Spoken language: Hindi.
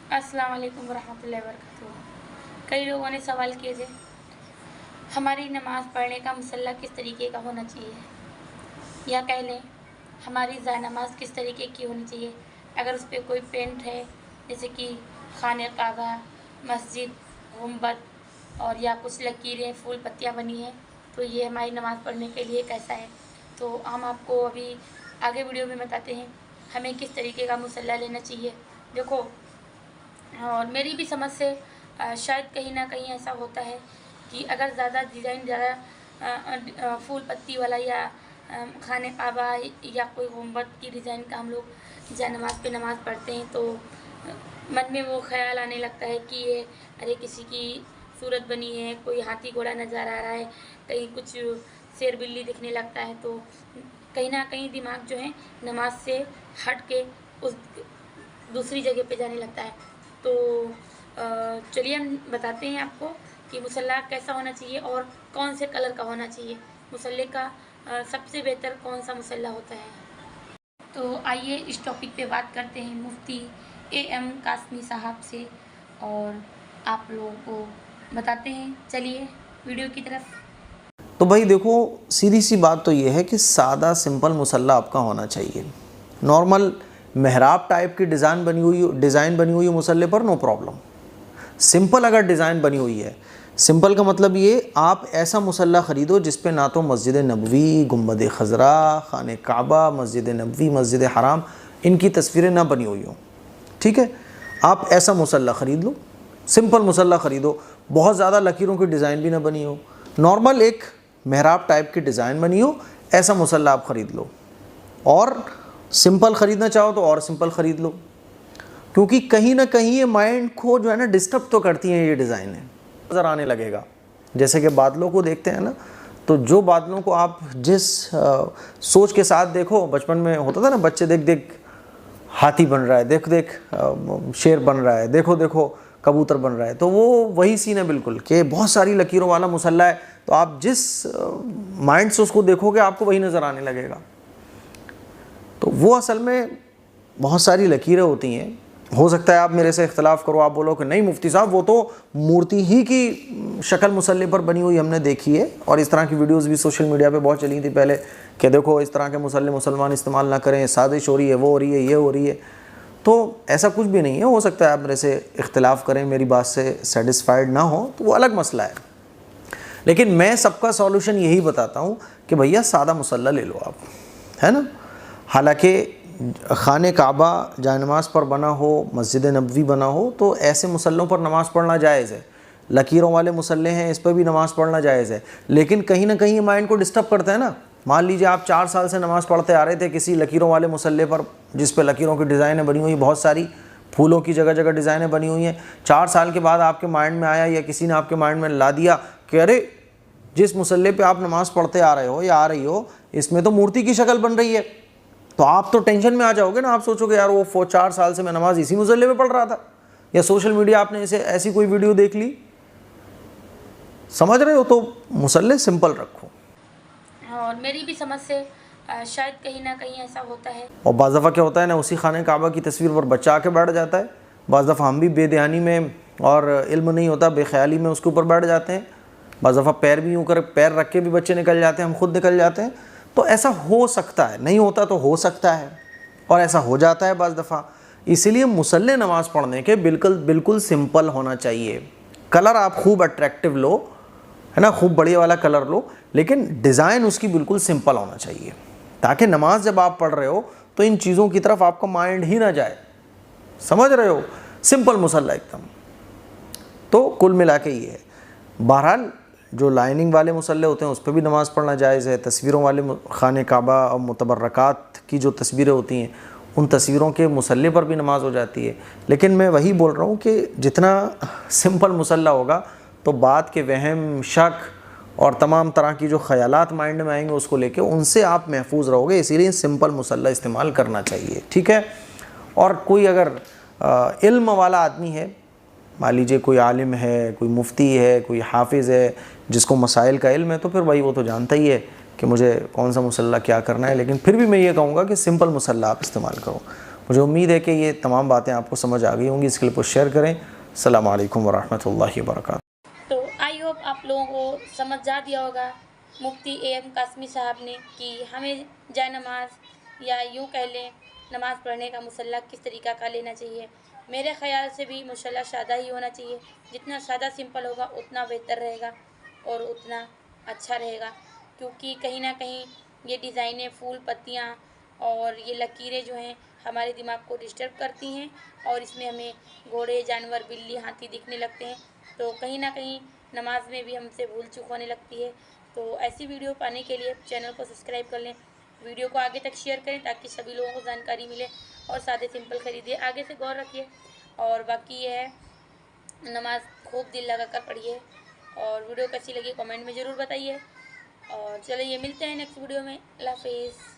अस्सलाम वालेकुम वरहमतुल्लाहि वबरकातुहू। कई लोगों ने सवाल किए थे हमारी नमाज़ पढ़ने का मुसल्ला किस तरीके का होना चाहिए, या कह लें हमारी नमाज किस तरीके की होनी चाहिए। अगर उस पर कोई पेंट है, जैसे कि खाने काबा, मस्जिद, गुंबद और या कुछ लकीरें फूल पत्तियाँ बनी हैं, तो ये हमारी नमाज़ पढ़ने के लिए कैसा है। तो हम आपको अभी आगे वीडियो में बताते हैं हमें किस तरीके का मुसल्ला लेना चाहिए। देखो, और मेरी भी समझ से शायद कहीं ना कहीं ऐसा होता है कि अगर ज़्यादा डिज़ाइन ज़्यादा फूल पत्ती वाला या खाने काबा या कोई गुंबद की डिज़ाइन का हम लोग नमाज पे नमाज़ पढ़ते हैं, तो मन में वो ख्याल आने लगता है कि ये अरे किसी की सूरत बनी है, कोई हाथी घोड़ा नज़र आ रहा है, कहीं कुछ शेर बिल्ली दिखने लगता है, तो कहीं ना कहीं दिमाग जो है नमाज से हट के उस दूसरी जगह पे जाने लगता है। तो चलिए हम बताते हैं आपको कि मुसल्ला कैसा होना चाहिए और कौन से कलर का होना चाहिए। मुसल्ले का सबसे बेहतर कौन सा मुसल्ला होता है। तो आइए इस टॉपिक पे बात करते हैं मुफ्ती AM कासमी साहब से, और आप लोगों को बताते हैं। चलिए वीडियो की तरफ। तो भाई देखो, सीधी सी बात तो ये है कि सादा सिंपल मुसल्ला आपका होना चाहिए। नॉर्मल मेहराब टाइप की डिज़ाइन बनी हुई मुसल्ले पर नो प्रॉब्लम। सिंपल अगर डिज़ाइन बनी हुई है, सिंपल का मतलब ये आप ऐसा मुसल्ला ख़रीदो जिस पे ना तो मस्जिद नबवी, गुंबद खज़रा, खाने काबा, मस्जिद नबवी, मस्जिद हराम इनकी तस्वीरें ना बनी हुई हों। ठीक है, आप ऐसा मुसल्ला ख़रीद लो, सिंपल मुसल्ला ख़रीदो, बहुत ज़्यादा लकीरों की डिज़ाइन भी ना बनी हो, नॉर्मल एक मेहराब टाइप की डिज़ाइन बनी हो, ऐसा मुसल्ला आप ख़रीद लो। और सिंपल ख़रीदना चाहो तो और सिंपल ख़रीद लो, क्योंकि कहीं ना कहीं ये माइंड को जो है ना डिस्टर्ब तो करती हैं ये डिज़ाइनें। नज़र आने लगेगा, जैसे कि बादलों को देखते हैं ना, तो जो बादलों को आप जिस सोच के साथ देखो, बचपन में होता था ना, बच्चे देख देख हाथी बन रहा है, देख देख शेर बन रहा है, देखो देखो कबूतर बन रहा है, तो वो वही सीन है बिल्कुल कि बहुत सारी लकीरों वाला मुसल्ला है। तो आप जिस माइंड से उसको देखोगे आपको वही नज़र आने लगेगा। तो वो असल में बहुत सारी लकीरें होती हैं। हो सकता है आप मेरे से इख्तलाफ करो, आप बोलो कि नहीं मुफ्ती साहब वो तो मूर्ति ही की शक्ल मुसल्ले पर बनी हुई हमने देखी है, और इस तरह की वीडियोस भी सोशल मीडिया पे बहुत चली थी पहले कि देखो इस तरह के मुसल्ले मुसलमान इस्तेमाल ना करें, साजिश हो रही है, वो हो रही है, ये हो रही है। तो ऐसा कुछ भी नहीं है। हो सकता है आप मेरे से इख्तलाफ करें, मेरी बात से सेटिस्फाइड ना हो, तो वो अलग मसला है। लेकिन मैं सबका सॉल्यूशन यही बताता हूँ कि भैया सादा मुसल्ला ले लो आप, है ना। हालांकि खाने काबा जहाँ नमाज़ पर बना हो, मस्जिद नबवी बना हो, तो ऐसे मुसल्लों पर नमाज़ पढ़ना जायज़ है। लकीरों वाले मुसल्ले हैं, इस पर भी नमाज़ पढ़ना जायज़ है। लेकिन कहीं ना कहीं माइंड को डिस्टर्ब करता है ना। मान लीजिए आप 4 साल से नमाज़ पढ़ते आ रहे थे किसी लकीरों वाले मुसल्ले पर, जिस पे लकीरों की डिज़ाइनें बनी हुई, बहुत सारी फूलों की जगह जगह डिज़ाइनें बनी हुई हैं। 4 साल के बाद आपके माइंड में आया या किसी ने आपके माइंड में ला दिया कि अरे जिस मुसल्ले पे आप नमाज़ पढ़ते आ रहे हो या आ रही हो, इसमें तो मूर्ति की शक्ल बन रही है। तो आप तो टेंशन में आ जाओगे ना, आप सोचोगे यार वो 4 साल से मैं नमाज इसी मुसल्ले पे पढ़ रहा था, या सोशल मीडिया आपने ऐसी कोई वीडियो देख ली, समझ रहे हो। तो मुसल्ले सिंपल रखो। और मेरी भी समझ से शायद कहीं ना कहीं ऐसा होता है। और बाज़ दफ़ा क्या होता है ना, उसी खाने काबा की तस्वीर पर बच्चा आके बैठ जाता है। बाज़ दफ़ा हम भी बेध्यानी में और इल्म नहीं होता, बेख्याली में उसके ऊपर बैठ जाते हैं। बाज़ दफ़ा पैर भी यूँ कर पैर रख के भी बच्चे निकल जाते हैं, हम खुद निकल जाते हैं। तो ऐसा हो सकता है, नहीं होता तो हो सकता है, और ऐसा हो जाता है बाज़ दफ़ा। इसीलिए मुसल्ले नमाज़ पढ़ने के बिल्कुल सिंपल होना चाहिए। कलर आप खूब अट्रैक्टिव लो, है ना, खूब बढ़िया वाला कलर लो, लेकिन डिज़ाइन उसकी बिल्कुल सिंपल होना चाहिए, ताकि नमाज जब आप पढ़ रहे हो तो इन चीज़ों की तरफ आपका माइंड ही ना जाए। समझ रहे हो, सिंपल मुसल्ला एकदम। तो कुल मिला के ये है। बहरहाल जो लाइनिंग वाले मुसल्ले होते हैं उस पर भी नमाज़ पढ़ना जायज़ है। तस्वीरों वाले खाने काबा और मुतबर्रकात की जो तस्वीरें होती हैं, उन तस्वीरों के मुसल्ले पर भी नमाज हो जाती है। लेकिन मैं वही बोल रहा हूँ कि जितना सिंपल मुसल्ला होगा तो बात के वहम, शक और तमाम तरह की जो ख़यालात माइंड में आएंगे उसको लेके उनसे आप महफूज रहोगे। इसीलिए सिंपल मुसल्ला इस्तेमाल करना चाहिए, ठीक है। और कोई अगर इल्म वाला आदमी है, मान लीजिए कोई आलिम है, कोई मुफ्ती है, कोई हाफिज़ है जिसको मसाइल का इल्म है, तो फिर भाई वो तो जानता ही है कि मुझे कौन सा मुसल्ला क्या करना है। लेकिन फिर भी मैं ये कहूँगा कि सिंपल मुसल्ला आप इस्तेमाल करो। मुझे उम्मीद है कि ये तमाम बातें आपको समझ आ गई होंगी। इस क्लिप को शेयर करें। अस्सलामु अलैकुम वरहमतुल्लाहि वबरकातुहू। तो आई होप आप लोगों को समझ जा दिया होगा मुफ्ती AM कासमी साहब ने कि हमें जाए नमाज या यूँ कह लें नमाज़ पढ़ने का मुसल्ला किस तरीक़ा का लेना चाहिए। मेरे ख़्याल से भी मुसल्ला सादा ही होना चाहिए। जितना सादा सिंपल होगा उतना बेहतर रहेगा और उतना अच्छा रहेगा, क्योंकि कहीं ना कहीं ये डिज़ाइनें, फूल, पत्तियाँ और ये लकीरें जो हैं हमारे दिमाग को डिस्टर्ब करती हैं और इसमें हमें घोड़े, जानवर, बिल्ली, हाथी दिखने लगते हैं, तो कहीं ना कहीं नमाज में भी हमसे भूल चूक होने लगती है। तो ऐसी वीडियो पाने के लिए चैनल को सब्सक्राइब कर लें, वीडियो को आगे तक शेयर करें ताकि सभी लोगों को जानकारी मिले और सादे सिंपल खरीदिए। आगे से गौर रखिए और बाकी ये है नमाज खूब दिल लगा कर पढ़िए और वीडियो कैसी लगी कमेंट में ज़रूर बताइए। और चलिए मिलते हैं नेक्स्ट वीडियो में। अल्लाह हाफिज़।